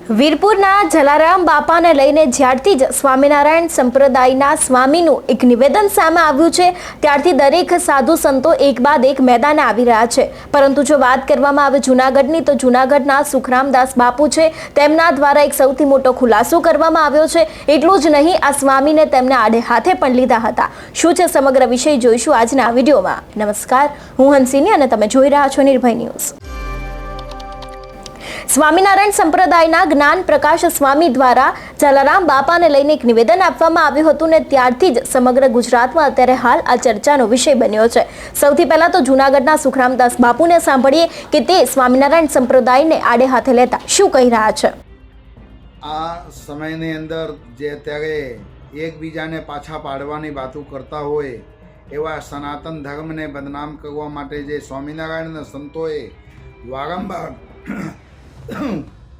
વીરપુરના જલારામ બાપાને લઈને જ્યારથી જ સ્વામિનારાયણ સંપ્રદાયના સ્વામીનું એક નિવેદન સામે આવ્યું છે ત્યારથી દરેક સાધુ સંતો એક બાદ એક મેદાને આવી રહ્યા છે। પરંતુ જો વાત કરવામાં આવે જૂનાગઢની તો જૂનાગઢના સુખરામદાસ બાપુ છે તેમના દ્વારા એક સૌથી મોટો ખુલાસો કરવામાં આવ્યો છે। એટલું જ નહીં, આ સ્વામીને તેમને આડે હાથે પણ લીધા હતા। શું છે સમગ્ર વિષય જોઈશું આજના આ વિડીયોમાં। નમસ્કાર, હું હંસિની અને તમે જોઈ રહ્યા છો નિર્ભય ન્યૂઝ। સ્વામિનારાયણ સંપ્રદાયના જ્ઞાન પ્રકાશ સ્વામી દ્વારા જલારામ બાપાને લઈને એક નિવેદન આપવામાં આવ્યું હતું ને ત્યારથી જ સમગ્ર ગુજરાતમાં અત્યારે હાલ આ ચર્ચાનો વિષય બન્યો છે। સૌથી પહેલા તો જૂનાગઢના સુખરામદાસ બાપુને સાંભળીએ કે તે સ્વામિનારાયણ સંપ્રદાયને આડે હાથે લેતા શું કહી રહ્યા છે। આ સમયની અંદર જે અત્યારે એકબીજાને પાછા પાડવાની વાતો કરતા હોય એવા સનાતન ધર્મને બદનામ કરવા માટે જે સ્વામિનારાયણના સંતોએ વારંવાર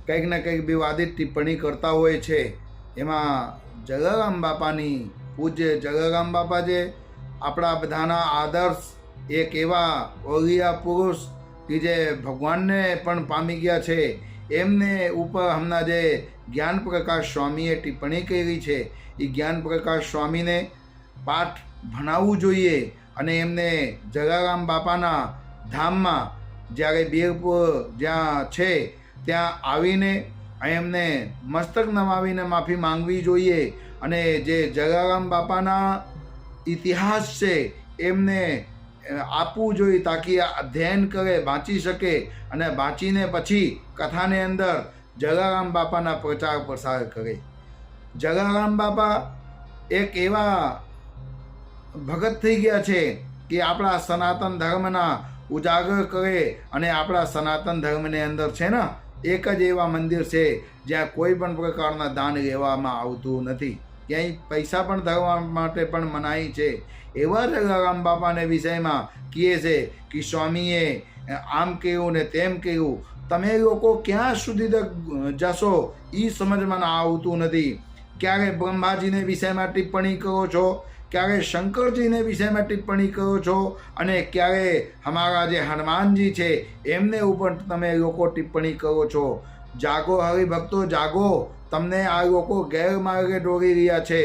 કંઈક ને કંઈક વિવાદિત ટિપ્પણી કરતા હોય છે। એમાં જલારામ બાપાની પૂજ્ય જલારામ બાપા જે આપણા બધાના આદર્શ એક એવા ઓલિયા પુરુષ કે જે ભગવાનને પણ પામી ગયા છે, એમને ઉપર હમણાં જે જ્ઞાન પ્રકાશ સ્વામીએ ટિપ્પણી કરી છે એ જ્ઞાન પ્રકાશ સ્વામીને પાઠ ભણાવવું જોઈએ અને એમને જલારામ બાપાના ધામમાં જ્યારે વીરપુર જ્યાં છે ત્યાં આવીને એમને મસ્તક નમાવીને માફી માંગવી જોઈએ અને જે જલારામ બાપાના ઇતિહાસ છે એમને આપવું જોઈએ તાકી અધ્યયન કરે, વાંચી શકે અને વાંચીને પછી કથાને અંદર જલારામ બાપાના પ્રચાર પ્રસાર કરે। જલારામ બાપા એક એવા ભગત થઈ ગયા છે કે આપણા સનાતન ધર્મના ઉજાગર કરે અને આપણા સનાતન ધર્મની અંદર છે ને એક જ એવા મંદિર છે જ્યાં કોઈ પણ પ્રકારના દાન લેવામાં આવતું નથી, ક્યાંય પૈસા પણ ધરવા માટે પણ મનાઈ છે। એવા જલારામ બાપાને વિષયમાં કહે છે કે સ્વામીએ આમ કહ્યું ને તેમ કહ્યું, તમે લોકો ક્યાં સુધી જશો એ સમજમાં આવતું નથી। ક્યારે બ્રહ્માજીને વિષયમાં ટિપ્પણી કરો છો, ક્યારે શંકરજીને વિષયમાં ટિપ્પણી કરો છો અને ક્યારે અમારા જે હનુમાનજી છે એમને ઉપર તમે લોકો ટિપ્પણી કરો છો। જાગો હરિભક્તો જાગો, તમને આ લોકો ગેરમાર્ગે દોરી રહ્યા છે।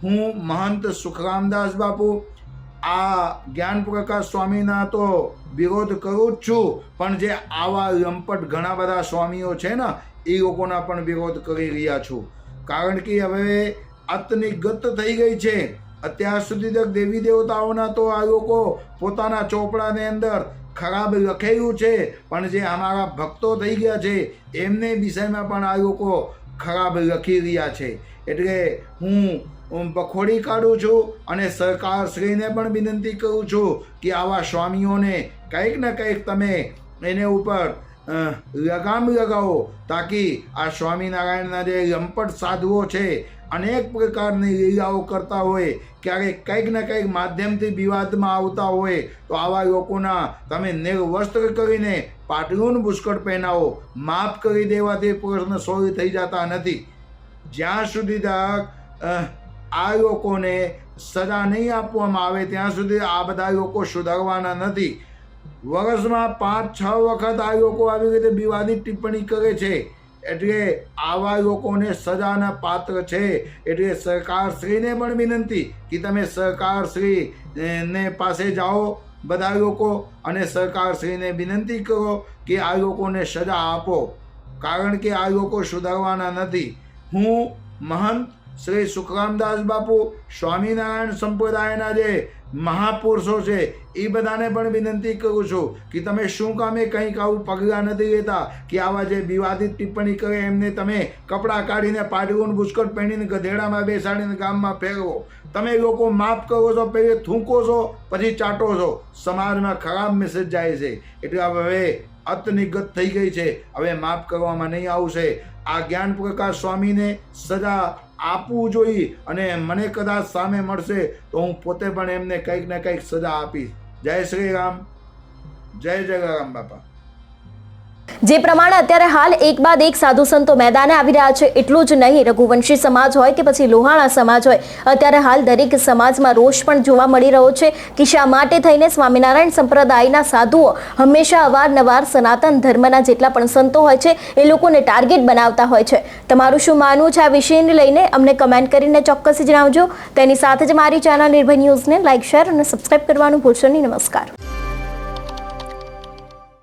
હું મહંત સુખરામદાસ બાપુ આ જ્ઞાન પ્રકાશ સ્વામીના તો વિરોધ કરું જ છું, પણ જે આવા લંપટ ઘણા બધા સ્વામીઓ છે ને એ લોકોના પણ વિરોધ કરી રહ્યા છું। કારણ કે હવે અતની ગત થઈ ગઈ છે। અત્યાર સુધી તક દેવી દેવતાઓના તો આ લોકો પોતાના ચોપડાની અંદર ખરાબ લખેલું છે, પણ જે અમારા ભક્તો થઈ ગયા છે એમને વિષયમાં પણ આ લોકો ખરાબ લખી રહ્યા છે। એટલે હું બખોડી કાઢું છું અને સરકારશ્રીને પણ વિનંતી કરું છું કે આવા સ્વામીઓને કંઈક ને કંઈક તમે એને ઉપર લગામ લગાવો તાકી આ સ્વામિનારાયણના જે લંપટ સાધુઓ છે અનેક પ્રકારની લીલાઓ કરતા હોય, ક્યારેક કંઈક ને કંઈક માધ્યમથી વિવાદમાં આવતા હોય તો આવા લોકોના તમે નિર્વસ્ત્ર કરીને પાટલું પુષ્કળ પહેરાવો, માફ કરી દેવાથી પ્રશ્ન સોલ્વ થઈ જતા નથી। જ્યાં સુધી તક આ લોકોને સજા નહીં આપવામાં આવે ત્યાં સુધી આ બધા લોકો સુધારવાના નથી। વર્ષમાં 5-6 વખત આ લોકો આવી રીતે વિવાદિત ટિપ્પણી કરે છે, એટલે આવા લોકોને સજાના પાત્ર છે। એટલે સરકારશ્રીને પણ વિનંતી કે તમે સરકારશ્રી ને પાસે જાઓ બધા લોકો અને સરકારશ્રીને વિનંતી કરો કે આ લોકોને સજા આપો, કારણ કે આ લોકો સુધારવાના નથી। હું મહંત શ્રી સુખરામદાસ બાપુ સ્વામિનારાયણ સંપ્રદાયના જે મહાપુરુષો છે એ બધાને પણ વિનંતી કરું છું કે તમે શું કામે કંઈક આવું પગલાં નથી લેતા કે આવા જે વિવાદિત ટિપ્પણી કરે એમને તમે કપડાં કાઢીને પાટલું પુષ્કળ પહેરીને ગધેડામાં બેસાડીને ગામમાં ફેરવો। તમે લોકો માફ કરો છો, પહેલે થૂંકો છો પછી ચાટો છો, સમાજમાં ખરાબ મેસેજ જાય છે। એટલે હવે અતની ગત થઈ ગઈ છે, હવે માફ કરવામાં નહીં આવશે। આ જ્ઞાન પ્રકાશ સ્વામીને સજા આપવું જોઈએ અને મને કદાચ સામે મળશે તો હું પોતે પણ એમને કંઈક ને કંઈક સજા આપીશ। જય શ્રી રામ, જય જલારામ બાપા। જે પ્રમાણે અત્યારે હાલ એક બાદ એક સાધુ સંતો મેદાને આવી રહ્યા છે, એટલું જ નહીં, રઘુવંશી સમાજ હોય કે પછી લોહાણા સમાજ હોય, અત્યારે હાલ દરેક સમાજમાં રોષ પણ જોવા મળી રહ્યો છે કે શા માટે થઈને સ્વામિનારાયણ સંપ્રદાયના સાધુઓ હંમેશા અવારનવાર સનાતન ધર્મના જેટલા પણ સંતો હોય છે એ લોકોને ટાર્ગેટ બનાવતા હોય છે. તમારું શું માનવું છે આ વિષયને લઈને અમને કમેન્ટ કરીને ચોક્કસ જણાવજો. તેની સાથે જ મારી ચેનલ નિર્ભય ન્યૂઝને લાઇક, શેર અને સબસ્ક્રાઇબ કરવાનું ભૂલશો નહીં. નમસ્કાર.